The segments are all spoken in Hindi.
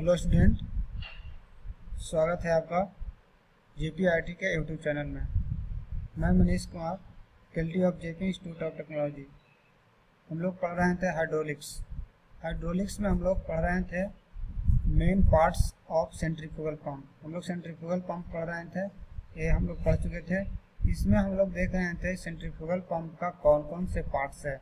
हेलो स्टूडेंट, स्वागत है आपका JPIT के यूट्यूब चैनल में। मैं Manish Kumar, faculty of JP institute of technology. हम लोग पढ़ रहे थे हाइड्रोलिक्स में हम लोग पढ़ रहे थे main parts of centrifugal pump. हम लोग सेंट्रीफ्यूगल पंप पढ़ रहे थे, ये हम लोग पढ़ चुके थे। इसमें हम लोग देख रहे थे सेंट्रीफ्यूगल पंप का कौन कौन से पार्ट्स है।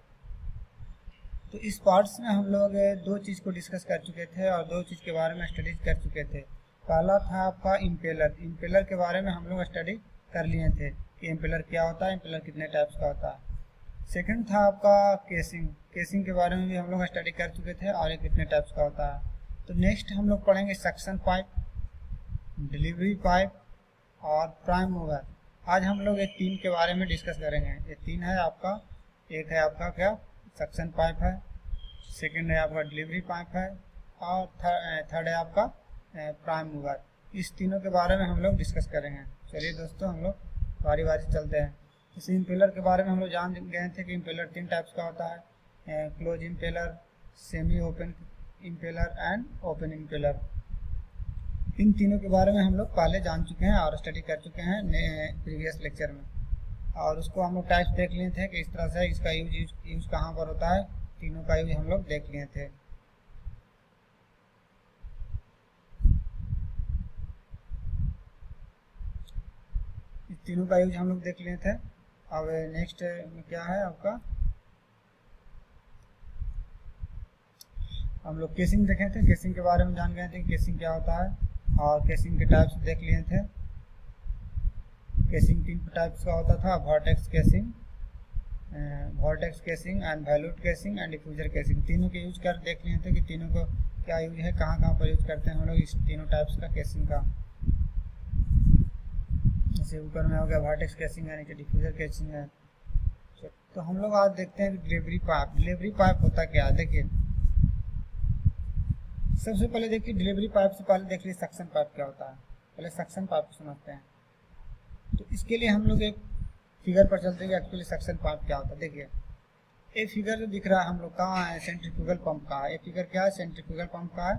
तो इस पार्ट्स में हम लोग दो चीज़ को डिस्कस कर चुके थे और दो चीज़ के बारे में स्टडी कर चुके थे। पहला था आपका इम्पेलर के बारे में हम लोग स्टडी कर लिए थे कि इम्पेलर क्या होता है, इम्पेलर कितने टाइप्स का होता है। सेकंड था आपका केसिंग के बारे में भी हम लोग स्टडी कर चुके थे और ये कितने टाइप्स का होता है। तो नेक्स्ट हम लोग पढ़ेंगे सक्शन पाइप, डिलीवरी पाइप और प्राइम मूवर। आज हम लोग ये तीन के बारे में डिस्कस करेंगे। ये तीन है आपका, एक है आपका क्या सक्शन पाइप है, सेकंड है आपका डिलीवरी पाइप है और थर्ड है आपका प्राइम मूवर। इस तीनों के बारे में हम लोग डिस्कस करेंगे। चलिए दोस्तों, हम लोग बारी बारी चलते हैं। इस इम्पेलर के बारे में हम लोग जान गए थे कि इम्पेलर तीन टाइप्स का होता है, close impeller, semi open impeller and open impeller. इन तीनों के बारे में हम लोग पहले जान चुके हैं और स्टडी कर चुके हैं प्रीवियस लेक्चर में, और उसको हम लोग टाइप्स देख लिए थे कि इस तरह से इसका यूज कहाँ पर होता है। तीनों का यूज हम लोग देख लिए थे। इस तीनों का यूज हम लोग देख लिए थे। अब नेक्स्ट में क्या है आपका, हम लोग केसिंग देखे थे। केसिंग के बारे में जान गए थे कि केसिंग क्या होता है और केसिंग के टाइप्स देख लिए थे। केसिंग तीन टाइप्स का होता था, vertex casing and valued casing and diffuser casing. तीनों के यूज कर देख लिए थे कि तीनों को क्या यूज है, कहाँ कहाँ पर यूज करते हैं हम लोग इस तीनों टाइप्स का केसिंग का। जैसे ऊपर में हो गया वर्टेक्स केसिंग है, नीचे डिफ्यूजर केसिंग है। तो हम लोग आज देखते हैं कि डिलीवरी पाइप होता क्या है। देखिए, सबसे पहले देखिए डिलीवरी पाइप से पहले देख लीजिए सक्शन पाइप क्या होता है। पहले सक्शन पाइप को समझते हैं। तो इसके लिए हम लोग एक फिगर पर चलते हैं एक्चुअली सक्शन पाइप क्या होता है। देखिए, ये फिगर जो दिख रहा है हम लोग कहाँ है, सेंट्रीफ्यूगल पंप का है। ये फिगर क्या है, सेंट्रीफ्यूगल पंप का है।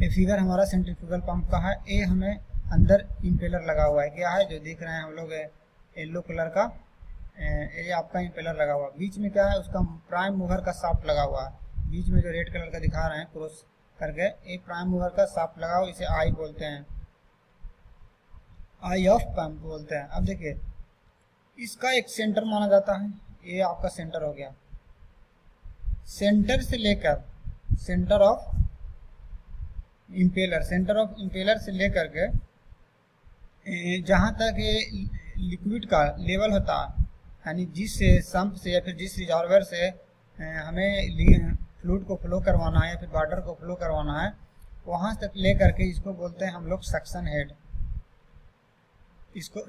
ये फिगर हमारा सेंट्रीफ्यूगल पंप का है। ये हमें अंदर इम्पेलर लगा हुआ है, क्या है जो दिख रहे हैं हम लोग येलो कलर का, ये आपका इम्पेलर लगा हुआ है। बीच में क्या है, उसका प्राइम मूवर का शाफ्ट लगा हुआ है। बीच में जो रेड कलर का दिखा रहे हैं क्रॉस करके, ये प्राइम मूवर का शाफ्ट लगा हुआ, इसे आई बोलते हैं, आई ऑफ पंप बोलते हैं। अब देखिए, इसका एक सेंटर माना जाता है। ये आपका सेंटर हो गया। सेंटर से लेकर सेंटर ऑफ इम्पेलर से लेकर के जहाँ तक ये लिक्विड का लेवल होता है, यानी जिस संप से या फिर जिस रिजर्वर से हमें फ्लूइड को फ्लो करवाना है या फिर वाटर को फ्लो करवाना है, वहाँ तक लेकर के इसको बोलते हैं हम लोग सक्शन हेड। इसको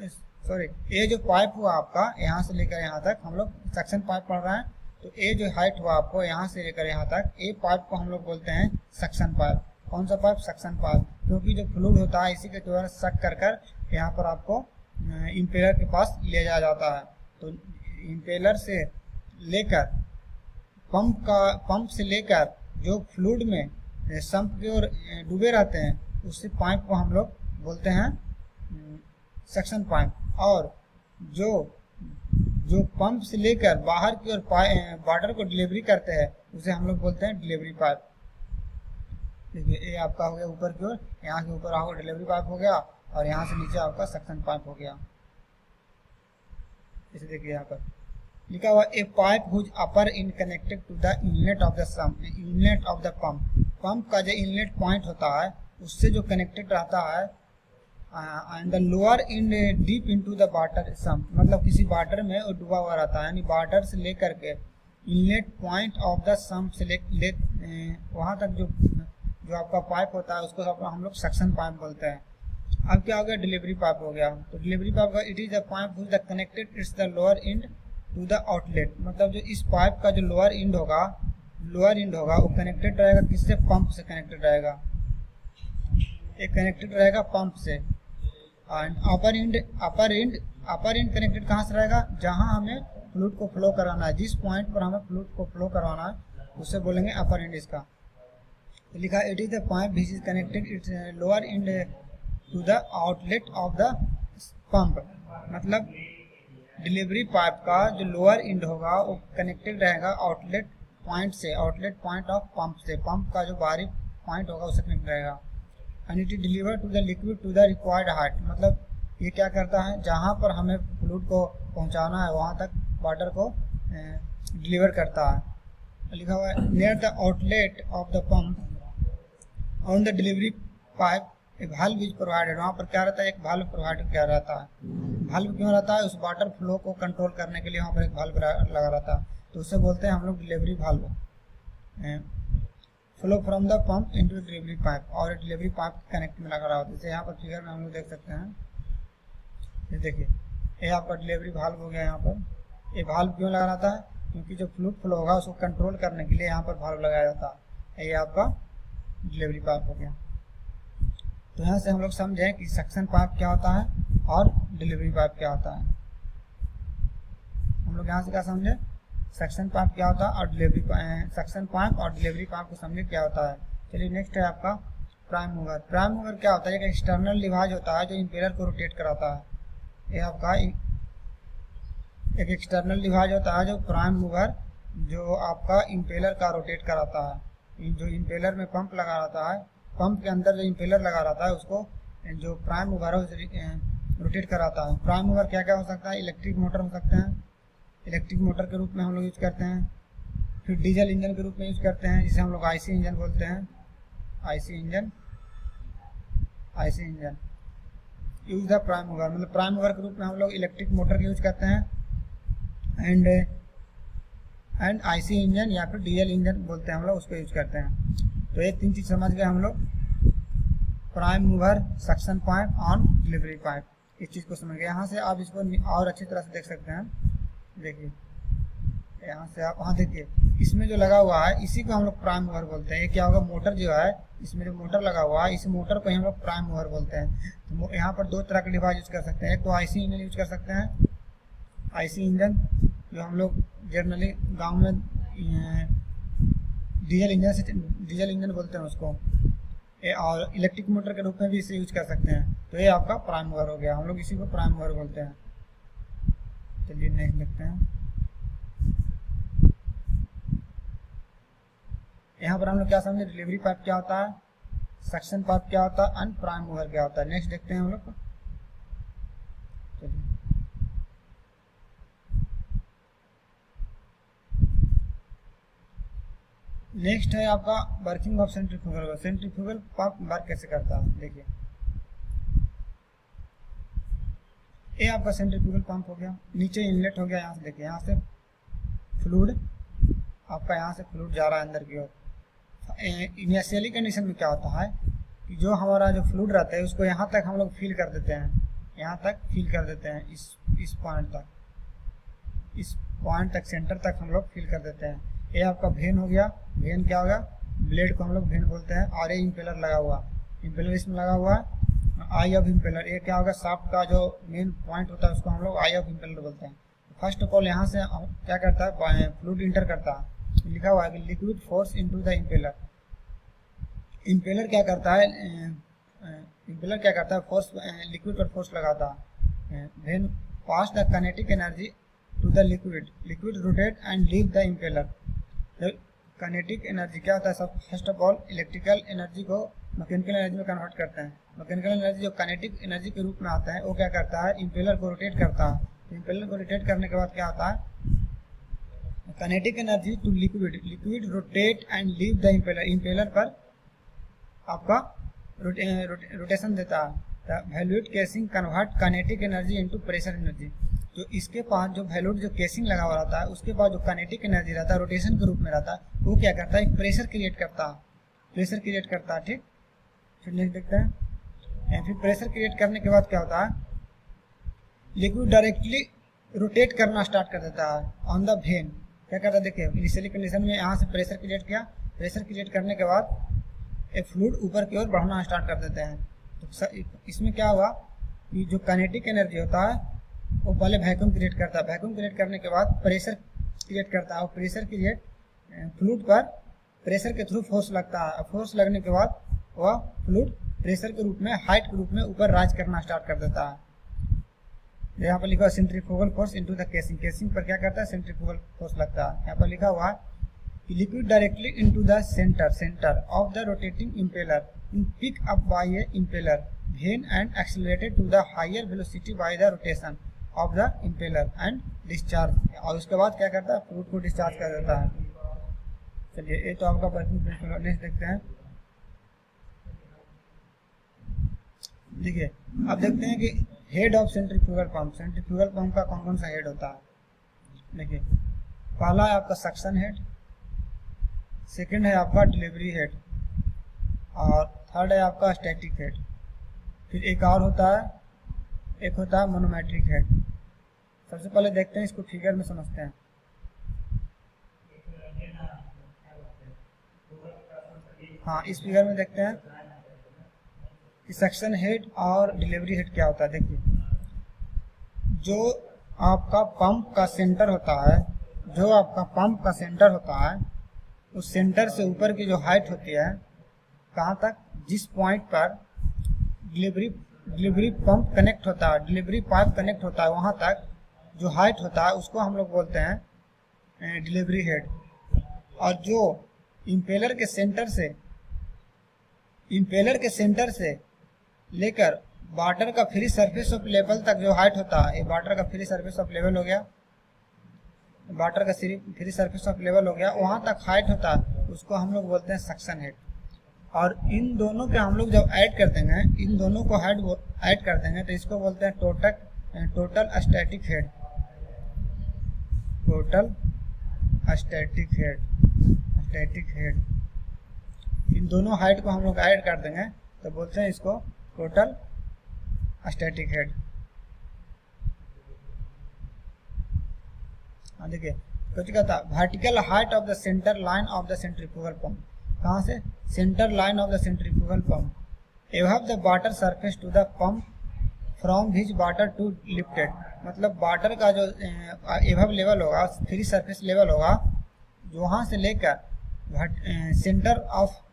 ये जो पाइप हुआ आपका यहाँ से लेकर यहाँ तक, हम लोग सक्शन पाइप पढ़ रहे हैं। तो ये जो हाइट हुआ आपको यहाँ से लेकर यहाँ तक, ये पाइप को हम लोग बोलते हैं सक्शन पाइप। कौन सा पाइप, सक्शन पाइप, क्योंकि जो फ्लूइड होता है इसी के द्वारा सक कर यहाँ पर आपको इम्पेलर के पास ले जाया जाता है। तो इम्पेलर से लेकर पंप से लेकर जो फ्लूइड में संप की ओर डूबे रहते हैं, उसी पाइप को हम लोग बोलते हैं सक्शन पाइप। और जो पंप से लेकर बाहर की ओर वाटर को डिलीवरी करते हैं, उसे हम लोग बोलते हैं डिलीवरी पाइप। देखिए, ये आपका हो गया ऊपर की ओर, यहाँ के ऊपर आपका डिलीवरी पाइप हो गया और यहाँ से नीचे आपका सक्शन पाइप हो गया। इसे देखिए यहाँ पर लिखा हुआ a pipe whose upper end connected to the inlet of the pump. Pump का जो इनलेट पॉइंट होता है उससे जो कनेक्टेड रहता है, and the lower in deep into the water sump, मतलब किसी वाटर में वो डूबा हुआ रहता है। यानी वाटर से लेकर के inlet point of the sump से वहाँ तक जो आपका पाइप होता है उसको हम लोग सक्शन पाइप बोलते हैं। अब क्या हो गया, डिलीवरी पाइप हो गया। तो डिलीवरी पाइप का it is the pipe which the connected it's the lower end to the outlet, मतलब जो इस पाइप का जो लोअर एंड होगा वो कनेक्टेड रहेगा किससे, पंप से कनेक्टेड रहेगा। एक कनेक्टेड रहेगा पंप से। एंड अपर एंड कनेक्टेड कहाँ से रहेगा, जहाँ हमें फ्लूइड को फ्लो कराना है, जिस पॉइंट पर हमें फ्लूइड को फ्लो करवाना है उसे बोलेंगे अपर एंड इसका। तो लिखा it is the pipe which is connected it's lower end to the outlet of the pump, मतलब डिलीवरी पाइप का जो लोअर एंड होगा वो कनेक्टेड रहेगा आउटलेट पॉइंट से, आउटलेट पॉइंट ऑफ पंप से, पंप का जो बाहरी पॉइंट होगा उससे कनेक्ट रहेगा। And it is deliver to the liquid to the required height, मतलब ये क्या करता है, जहाँ पर हमें फ्लूइड को पहुँचाना है वहाँ तक वाटर को डिलीवर करता है। लिखा हुआ है near the outlet of the pump on the delivery pipe a valve is provided, वहाँ पर क्या रहता है, एक वाल्व प्रोवाइड किया रहता है। वाल्व क्यों रहता है, उस वाटर फ्लो को कंट्रोल करने के लिए वहाँ पर एक वाल्व लगा रहता है, तो उससे बोलते हैं हम लोग delivery valve. Flow from the pump into delivery pipe, और डिलीवरी पाइप कनेक्ट में लगा रहा होता है। जैसे यहाँ पर फिगर में हम लोग देख सकते हैं, ये देखिए ये आपका डिलीवरी वाल्व हो गया। यहाँ पर ये वाल्व क्यों लगा रहता है, क्योंकि जो फ्लूइड फ्लो होगा उसको कंट्रोल करने के लिए यहाँ पर वाल्व लगाया जाता है। ये आपका डिलीवरी पाइप हो गया। तो यहाँ से हम लोग समझें कि सक्शन पाइप क्या होता है और डिलीवरी पाइप क्या होता है। हम लोग यहाँ से क्या समझे, सक्शन पाइप क्या होता है और डिलीवरी सक्शन पाइप और डिलीवरी पाइप को समझे क्या होता है। चलिए नेक्स्ट है आपका प्राइम मूवर। प्राइम मूवर क्या होता है, एक एक्सटर्नल डिवाइस होता है जो इम्पेलर को रोटेट कराता है। ये आपका एक एक्सटर्नल डिवाइस होता है जो प्राइम मूवर, जो आपका इम्पेलर का रोटेट कराता है। जो इम्पेलर में पंप लगा रहता है, पंप के अंदर जो इम्पेलर लगा रहता है उसको जो प्राइम मूवर है उसे रोटेट कराता है। प्राइम मूवर क्या क्या हो सकता है, इलेक्ट्रिक मोटर हो सकते हैं, इलेक्ट्रिक मोटर के रूप में हम लोग यूज करते हैं। फिर डीजल इंजन के रूप में यूज करते हैं, जिसे हम लोग आईसी इंजन बोलते हैं। IC engine use the prime mover, मतलब प्राइम मूवर के रूप में हम लोग इलेक्ट्रिक मोटर का यूज करते हैं। एंड आईसी इंजन या फिर डीजल इंजन बोलते हैं हम लोग, उसको यूज करते हैं। तो ये तीन चीज समझ गए हम लोग, प्राइम मूवर, सक्शन पाइप और डिलीवरी पाइप, इस चीज को समझ गए। यहाँ से आप इसको और अच्छी तरह से देख सकते हैं। देखिए यहाँ से आप वहाँ देखिए, इसमें जो लगा हुआ है इसी को हम लोग प्राइम मूवर बोलते हैं। ये क्या होगा, मोटर जो है, इसमें जो मोटर लगा हुआ है इस मोटर को हम लोग प्राइम मूवर बोलते हैं। तो यहाँ पर दो तरह के डिवाइस यूज कर सकते हैं। एक तो आईसी इंजन यूज कर सकते हैं, आईसी इंजन जो हम लोग जनरली गाँव में डीजल इंजन बोलते हैं उसको, और इलेक्ट्रिक मोटर के रूप में भी इसे यूज कर सकते हैं। तो ये आपका प्राइम मूवर हो गया, हम लोग इसी को प्राइम मूवर बोलते हैं। चलिए नेक्स्ट देखते हैं। यहाँ पर हम लोग क्या समझे, डिलीवरी पाइप क्या होता है, सक्शन पाइप क्या होता है, एंड प्राइम मूवर क्या होता है। नेक्स्ट देखते हैं हम लोग। चलिए नेक्स्ट है आपका working of centrifugal. Centrifugal pump work कैसे करता है, देखिए ये आपका सेंट्रीफ्यूगल पंप हो गया। नीचे इनलेट हो गया, यहाँ से देखिए, यहाँ से फ्लूइड आपका, यहाँ से फ्लूइड जा रहा है अंदर की ओर। इनिशियली कंडीशन में क्या होता है कि जो हमारा जो फ्लूइड रहता है उसको यहाँ तक हम लोग फिल कर देते हैं, यहाँ तक फिल कर देते हैं, इस पॉइंट तक, इस पॉइंट तक, सेंटर तक हम लोग फिल कर देते हैं। ये आपका वेन हो गया। वेन क्या होगा, ब्लेड को हम लोग वेन बोलते हैं। और ये इम्पेलर लगा हुआ, इम्पेलर इसमें लगा हुआ है, आई ऑफ इम्पेलर। ये क्या होगा, शाफ्ट का जो मेन पॉइंट होता है उसको हम लोग आई ऑफ इम्पेलर बोलते हैं। फर्स्ट ऑफ ऑल यहाँ से क्या करता है, फ्लूइड इंटर करता है। लिखा हुआ है कि liquid force into the impeller. Impeller क्या करता है, फोर्स, लिक्विड पर फोर्स लगाता है। Then pass the kinetic energy to the liquid rotate and leave the impeller. Kinetic energy क्या होता है, सब first of all electrical energy को मैकेनिकल एनर्जी में कन्वर्ट करते हैं। मैकेनिकल एनर्जी जो काइनेटिक एनर्जी के रूप में आता है वो क्या करता है, इम्पेलर को रोटेट करता है। इम्पेलर को रोटेट करने के बाद क्या होता है, kinetic energy to liquid rotate and leave the impeller. Impeller पर आपका रोटेशन देता है। Volute casing convert kinetic energy into pressure energy. तो इसके पास जो वैल्यूड जो केसिंग लगा हुआ रहता है उसके पास जो काइनेटिक एनर्जी रहता है, रोटेशन के रूप में रहता है, वो क्या करता है, एक प्रेशर क्रिएट करता है। ठीक, फिर नेक्स्ट देखते हैं। फिर प्रेशर क्रिएट करने के बाद क्या होता है, लिक्विड डायरेक्टली रोटेट करना स्टार्ट कर देता है ऑन द वेन। क्या करता है, देखिए इनिशियली कंडीशन में यहाँ से प्रेशर क्रिएट किया, प्रेशर क्रिएट करने के बाद एक फ्लूइड ऊपर की ओर बढ़ना स्टार्ट कर देते हैं। तो इसमें क्या हुआ कि जो काइनेटिक एनर्जी होता है वो पहले वैक्यूम क्रिएट करता है। वैक्यूम क्रिएट करने के बाद प्रेशर क्रिएट करता है, और प्रेशर क्रिएट फ्लूइड पर प्रेशर के थ्रू फोर्स लगता है। फोर्स लगने के बाद वह फ्लूइड प्रेशर के रूप में, हाइट के रूप में ऊपर राइज करना स्टार्ट कर देता है। यहाँ पर लिखा हुआ centrifugal force into the casing. Casing पर क्या करता है? सेंट्रीफ्यूगल फोर्स लगता है। यहाँ पर लिखा हुआ है liquid directly into the centre of the rotating impeller in pick up by a impeller vane and accelerated to the higher velocity by the rotation of the impeller and discharge. और उसके बाद क्या करता है? फ्लूइड को डिस्चार्ज कर देता है। चलिए ये तो आपका वर्किंग प्रिंसिपल। नेक्स्ट देखते हैं। देखिए अब देखते हैं कि head of centrifugal pump. Centrifugal pump का कौन कौन सा हेड होता है? देखिए पहला है आपका सक्शन हेड, सेकंड है आपका डिलीवरी हेड, और थर्ड है आपका स्टैटिक हेड। फिर एक और होता है, एक होता है मोनोमेट्रिक हेड। सबसे पहले देखते हैं इसको, फिगर में समझते हैं। हाँ इस फिगर में देखते हैं कि सक्शन हेड और डिलीवरी हेड क्या होता है। देखिए जो आपका पंप का सेंटर होता है, जो आपका पंप का सेंटर होता है, उस सेंटर से ऊपर की जो हाइट होती है, कहाँ तक, जिस पॉइंट पर डिलीवरी पंप कनेक्ट होता है, डिलीवरी पाइप कनेक्ट होता है, वहाँ तक जो हाइट होता है उसको हम लोग बोलते हैं डिलीवरी हेड। और जो इम्पेलर के सेंटर से लेकर वाटर का फ्री सरफेस ऑफ लेवल तक जो हाइट होता है, ये वाटर का फ्री सरफेस ऑफ लेवल हो गया, वाटर का फ्री सरफेस ऑफ लेवल हो गया, वहाँ तक हाइट होता है, उसको हम लोग बोलते हैं सक्शन हेड। और इन दोनों के हम लोग जब ऐड कर देंगे, इन दोनों को ऐड कर देंगे तो इसको बोलते हैं total static head. Total static head. इन दोनों हाइट को हम लोग ऐड कर देंगे तो बोलते हैं इसको टोटल स्टैटिक हेड। देखिए कुछ कहता है vertical height of the centre line of the centrifugal pump. कहाँ से? Centre line of the centrifugal pump above the water surface to the pump from which water to lifted. मतलब वाटर का जो एबव लेवल होगा, फ्री सरफेस लेवल होगा, जो वहाँ से लेकर सेंटर ऑफ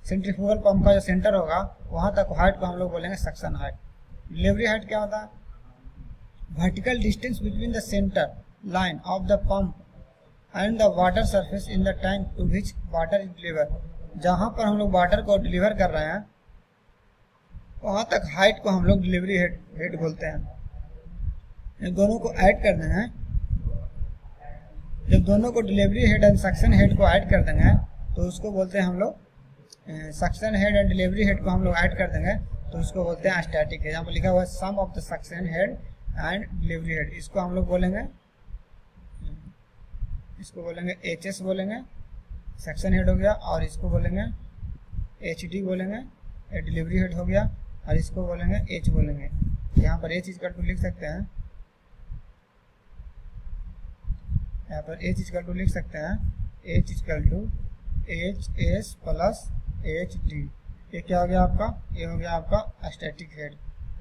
सेंट्रीफ्यूगल पंप का जो सेंटर होगा वहाँ तक हाइट को हम लोग बोलेंगे सक्शन हाइट। डिलीवरी हाइट क्या होता है? Vertical distance between the centre line of the pump and the water surface in the tank to which water is deliver. जहाँ पर हम लोग वाटर को डिलीवर कर रहे हैं वहाँ तक हाइट को हम लोग डिलीवरी हेड बोलते हैं। इन दोनों को ऐड कर देंगे, जब दोनों को delivery head and suction head को ऐड कर देंगे तो उसको बोलते हैं हम लोग suction head and delivery head को हम लोग ऐड कर देंगे तो उसको बोलते हैं स्टैटिक हेड। यहाँ पर लिखा हुआ है sum of the suction head and delivery head. इसको हम लोग बोलेंगे, इसको बोलेंगे HS बोलेंगे, सक्शन हेड हो गया, और इसको बोलेंगे HD बोलेंगे, डिलीवरी हेड हो गया, और इसको बोलेंगे H बोलेंगे। यहाँ पर H इक्वल टू लिख सकते हैं, यहाँ पर H इक्वल टू लिख सकते हैं H equal to HS plus HD। ये क्या हो गया आपका? ये हो गया आपका स्टैटिक हेड।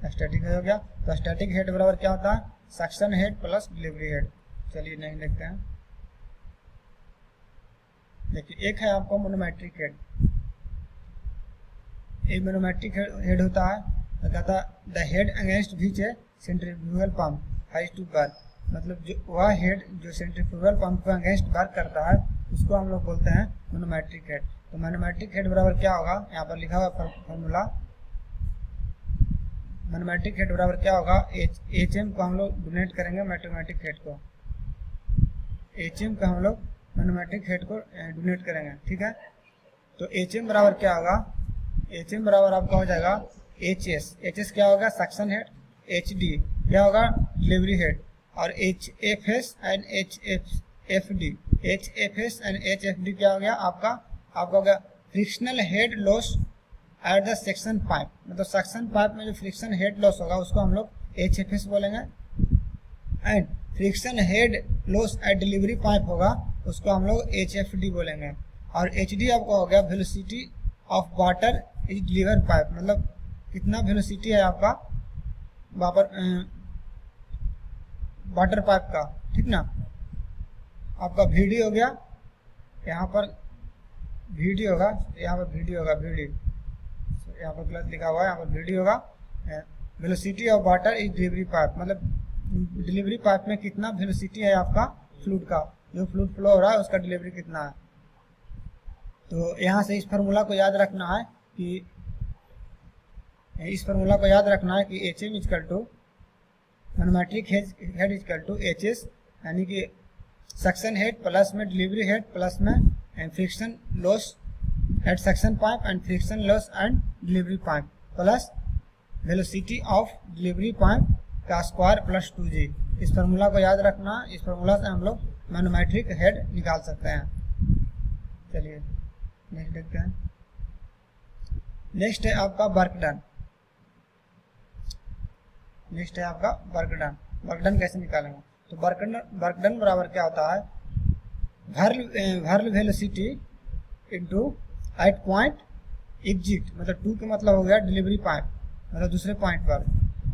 स्टैटिक हेड हो गया तो स्टैटिक हेड बराबर क्या होता है? Suction head plus delivery head. चलिए नहीं देखते हैं। देखिए एक है आपका मोनोमेट्रिक हेड। एक मोनोमेट्रिक हेड होता है तो कहता है the head against which a centrifugal pump has to work. मतलब जो वह हेड जो सेंट्रीफ्यूगल पंप के अगेंस्ट वर्क करता है उसको हम लोग बोलते हैं मोनोमेट्रिक हेड। तो मोनोमेट्रिक हेड बराबर क्या होगा? यहाँ पर लिखा हुआ फॉर्मूला, मोनोमेट्रिक हेड बराबर क्या होगा? HM को हम लोग डोनेट करेंगे मैथमेटिक हेड को, HM का हम लोग मोनोमेट्रिक हेड को डोनेट करेंगे, ठीक है। तो HM बराबर क्या होगा? HM बराबर आपका हो जाएगा HS क्या होगा? Suction head. HD क्या होगा? Delivery head. और HFS एंड HFD क्या हो गया आपका हो गया frictional head loss at the section pipe. मतलब सेक्शन पाइप में जो फ्रिक्शन हेड लॉस होगा उसको हम लोग HFS बोलेंगे, and friction head loss at delivery pipe होगा उसको हम लोग HFD बोलेंगे। और HD आपका हो गया velocity of water is deliver pipe. मतलब कितना वेलोसिटी है आपका वाटर पाइप का, ठीक ना। आपका VD हो गया, यहाँ पर VD होगा, यहाँ पर VD होगा, VD यहाँ पर गलत लिखा हुआ है, यहाँ पर VD होगा। Velocity of water is delivery pipe, मतलब डिलीवरी पाइप में कितना वेलोसिटी है आपका फ्लूइड का, जो फ्लूइड फ्लो हो रहा है उसका डिलीवरी कितना है। तो यहाँ से इस फार्मूला को याद रखना है कि HM is equal to magnetic head is equal to HS, यानी कि सक्शन हेड प्लस में डिलीवरी हेड प्लस में friction loss at suction pipe and friction loss and delivery pipe plus velocity of delivery pipe का स्क्वायर प्लस 2G। इस फार्मूला को याद रखना, इस फार्मूला से हम लोग मैग्नेटिक हेड निकाल सकते हैं। चलिए नेक्स्ट देखते हैं। नेक्स्ट है आपका वर्क डन। नेक्स्ट है आपका वर्क डन। वर्क डन कैसे निकालेंगे, तो वर्क डन बराबर क्या होता है, whirl velocity into at point exit, मतलब 2 का मतलब हो गया डिलीवरी पॉइंट, मतलब दूसरे पॉइंट पर,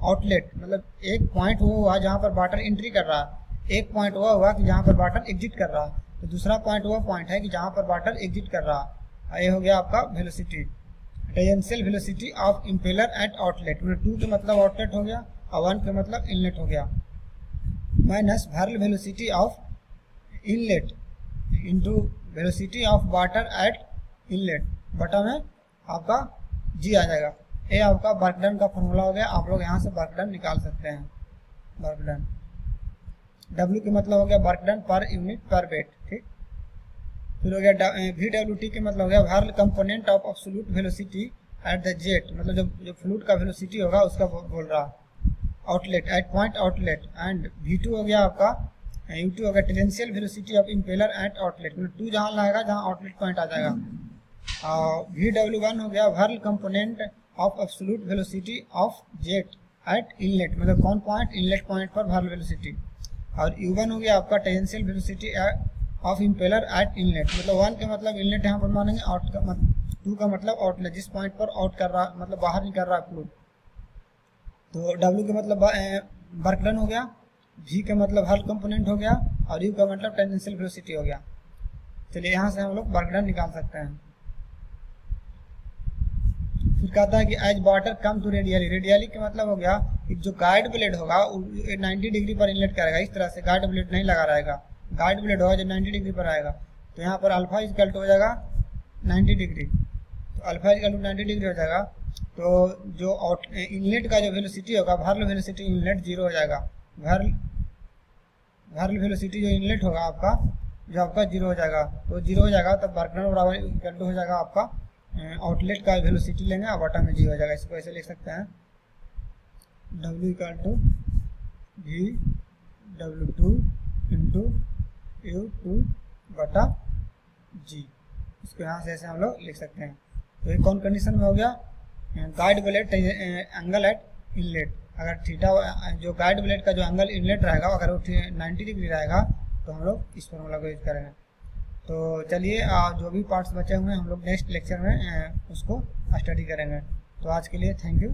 आउटलेट मतलब एक पॉइंट वो हुआ जहाँ पर वाटर एंट्री कर रहा है, एक पॉइंट वो हुआ कि जहाँ पर वाटर एग्जिट कर रहा है, तो दूसरा पॉइंट वो पॉइंट है कि जहाँ पर वाटर एग्जिट कर रहा है। ये हो गया आपका velocity, tangential velocity of impeller at outlet, मतलब 2 का मतलब आउटलेट हो गया और 1 का मतलब इनलेट हो गया, minus whirl velocity of inlet into velocity of water at inlet, बटा में आपका G आ जाएगा। ये आपका वर्क डन का फॉर्मूला हो गया। आप लोग यहाँ से वर्क डन निकाल सकते हैं। वर्क डन W के मतलब हो गया वर्क डन पर यूनिट पर वेट, ठीक। फिर हो गया VWT के मतलब हो गया whirl component of absolute velocity at the jet, मतलब जो फ्लूइड का वेलोसिटी होगा उसका बोल रहा, outlet at point outlet. And V2 हो गया आपका, U2 हो गया tangential velocity of impeller at outlet, मतलब 2 जहाँ लगाएगा जहाँ आउटलेट पॉइंट आ जाएगा। VW1 हो गया whirl component of absolute velocity of jet at inlet, मतलब कौन पॉइंट, इनलेट पॉइंट पर वर्ल वेलोसिटी। और U1 हो गया आपका tangential velocity of impeller at inlet, मतलब 1 का मतलब इनलेट यहाँ पर मानेंगे, आउट का मतलब 2 का मतलब आउटलेट, जिस पॉइंट पर आउट कर रहा मतलब बाहर निकल रहा है फ्लूइड। तो W का मतलब वर्क डन हो गया, V का मतलब वर्ल कंपोनेंट हो गया और U का मतलब टेंजेंशियल वेलोसिटी हो गया। चलिए यहाँ से हम लोग वर्क डन निकाल सकते हैं। फिर कहता है कि as water come to radially, radially का मतलब हो गया कि जो गाइड ब्लेड होगा 90 डिग्री पर इनलेट करेगा, इस तरह से गाइड ब्लेड नहीं लगा रहेगा, गाइड ब्लेड होगा जो 90 डिग्री पर आएगा, तो यहाँ पर अल्फा इक्वल टू हो जाएगा 90 डिग्री, तो अल्फा इक्वल टू 90 डिग्री हो जाएगा। तो जो इनलेट का जो वेलोसिटी होगा वर्ल वेलोसिटी इनलेट 0 हो जाएगा, वर्ल वेलोसिटी जो इनलेट होगा आपका जो आपका 0 हो जाएगा, तो 0 हो जाएगा तब वर्क डन बराबर इक्वल टू हो जाएगा आपका आउटलेट का वेलोसिटी लेंगे और बटा में G हो जाएगा। इसको ऐसे लिख सकते हैं W equal to VW2 into U2 बटा G। इसको यहाँ से ऐसे हम लोग लिख सकते हैं। तो ये कौन कंडीशन में हो गया, guide blade angle eight inlet, अगर थीटा जो गाइड ब्लेड का जो एंगल इनलेट रहेगा अगर वो 90 डिग्री रहेगा तो हम लोग इस फॉर्मूला को यूज करेंगे। तो चलिए जो भी पार्ट्स बचे हुए हैं हम लोग नेक्स्ट लेक्चर में उसको स्टडी करेंगे। तो आज के लिए थैंक यू।